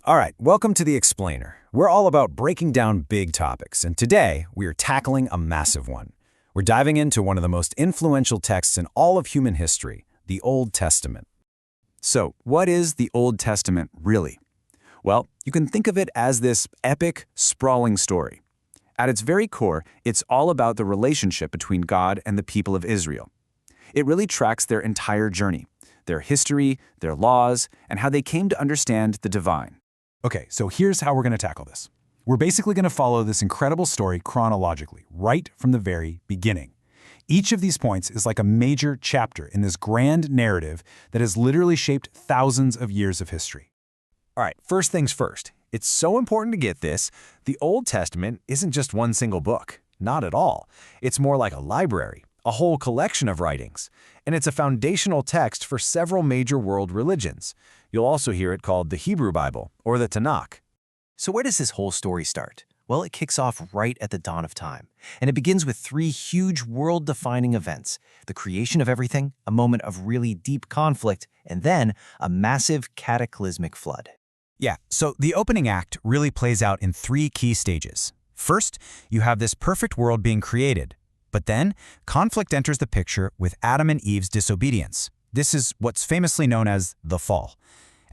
All right, welcome to The Explainer. We're all about breaking down big topics, and today we are tackling a massive one. We're diving into one of the most influential texts in all of human history, the Old Testament. So, what is the Old Testament really? Well, you can think of it as this epic, sprawling story. At its very core, it's all about the relationship between God and the people of Israel. It really tracks their entire journey, their history, their laws, and how they came to understand the divine. Okay, so here's how we're going to tackle this. We're basically going to follow this incredible story chronologically, right from the very beginning. Each of these points is like a major chapter in this grand narrative that has literally shaped thousands of years of history. All right, first things first. It's so important to get this. The Old Testament isn't just one single book. Not at all. It's more like a library, a whole collection of writings. And it's a foundational text for several major world religions. You'll also hear it called the Hebrew Bible or the Tanakh. So where does this whole story start? Well, it kicks off right at the dawn of time, and it begins with three huge world-defining events: the creation of everything, a moment of really deep conflict, and then a massive cataclysmic flood. Yeah, so the opening act really plays out in three key stages. First, you have this perfect world being created. But then, conflict enters the picture with Adam and Eve's disobedience. This is what's famously known as the fall.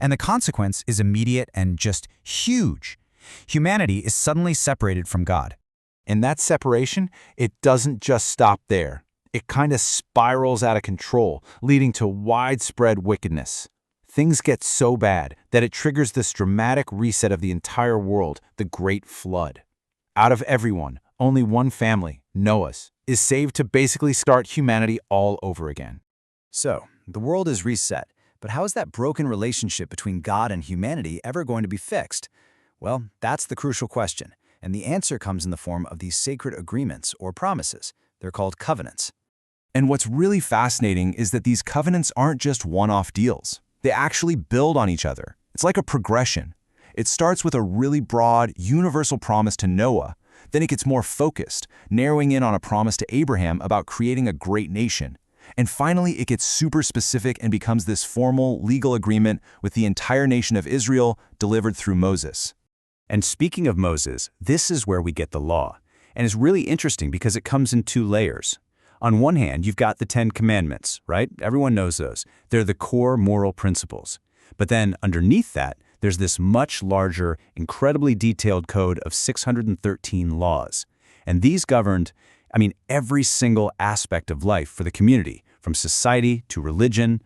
And the consequence is immediate and just huge. Humanity is suddenly separated from God. And that separation, it doesn't just stop there. It kind of spirals out of control, leading to widespread wickedness. Things get so bad that it triggers this dramatic reset of the entire world, the Great Flood. Out of everyone, only one family, Noah's, is saved to basically start humanity all over again. So, the world is reset. But how is that broken relationship between God and humanity ever going to be fixed? Well, that's the crucial question, and the answer comes in the form of these sacred agreements or promises. They're called covenants. And what's really fascinating is that these covenants aren't just one-off deals. They actually build on each other. It's like a progression. It starts with a really broad, universal promise to Noah. Then it gets more focused, narrowing in on a promise to Abraham about creating a great nation. And finally, it gets super specific and becomes this formal, legal agreement with the entire nation of Israel delivered through Moses. And speaking of Moses, this is where we get the law. And it's really interesting because it comes in two layers. On one hand, you've got the 10 Commandments, right? Everyone knows those. They're the core moral principles. But then underneath that, there's this much larger, incredibly detailed code of 613 laws. And these governed, every single aspect of life for the community, from society to religion.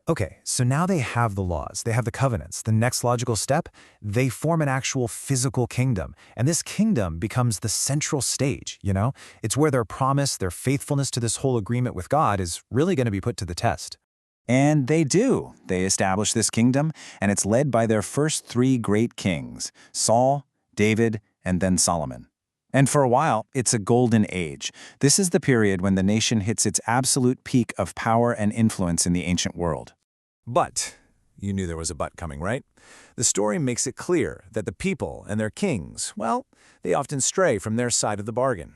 Okay, so now they have the laws, they have the covenants. The next logical step, they form an actual physical kingdom. And this kingdom becomes the central stage, you know? It's where their promise, their faithfulness to this whole agreement with God is really going to be put to the test. And they do. They establish this kingdom, and it's led by their first three great kings, Saul, David, and then Solomon. And for a while, it's a golden age. This is the period when the nation hits its absolute peak of power and influence in the ancient world. But, you knew there was a but coming, right? The story makes it clear that the people and their kings, well, they often stray from their side of the bargain.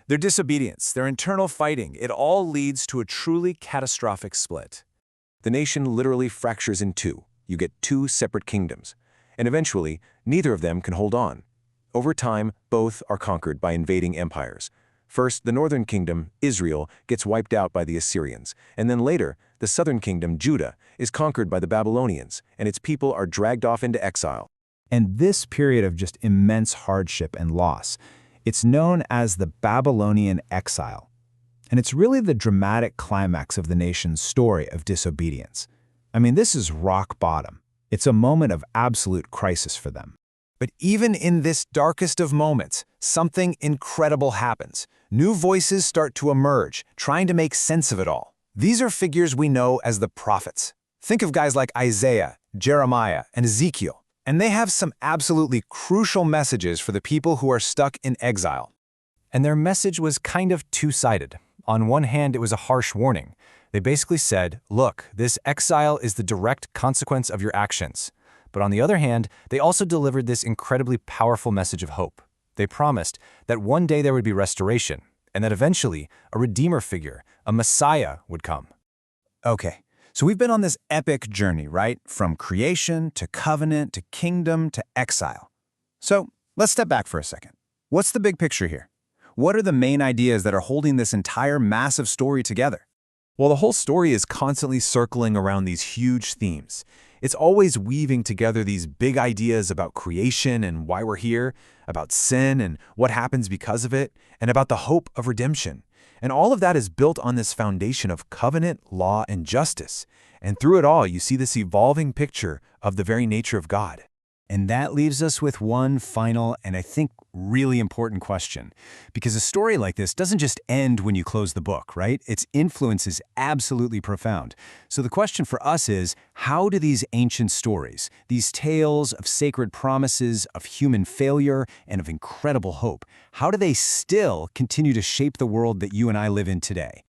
Their disobedience, their internal fighting, it all leads to a truly catastrophic split. The nation literally fractures in two. You get two separate kingdoms. And eventually, neither of them can hold on. Over time, both are conquered by invading empires. First, the northern kingdom, Israel, gets wiped out by the Assyrians, and then later, the southern kingdom, Judah, is conquered by the Babylonians, and its people are dragged off into exile. And this period of just immense hardship and loss, it's known as the Babylonian exile. And it's really the dramatic climax of the nation's story of disobedience. This is rock bottom. It's a moment of absolute crisis for them. But even in this darkest of moments, something incredible happens. New voices start to emerge, trying to make sense of it all. These are figures we know as the prophets. Think of guys like Isaiah, Jeremiah, and Ezekiel. And they have some absolutely crucial messages for the people who are stuck in exile. And their message was kind of two-sided. On one hand, it was a harsh warning. They basically said, look, this exile is the direct consequence of your actions. But on the other hand, they also delivered this incredibly powerful message of hope. They promised that one day there would be restoration, and that eventually a Redeemer figure, a Messiah, would come. Okay, So we've been on this epic journey, right? From creation to covenant to kingdom to exile. So let's step back for a second. What's the big picture here? What are the main ideas that are holding this entire massive story together? Well, the whole story is constantly circling around these huge themes. It's always weaving together these big ideas about creation and why we're here, about sin and what happens because of it, and about the hope of redemption. And all of that is built on this foundation of covenant, law, and justice. And through it all, you see this evolving picture of the very nature of God. And that leaves us with one final and I think really important question. Because a story like this doesn't just end when you close the book, right? Its influence is absolutely profound. So the question for us is, how do these ancient stories, these tales of sacred promises, of human failure, and of incredible hope, how do they still continue to shape the world that you and I live in today?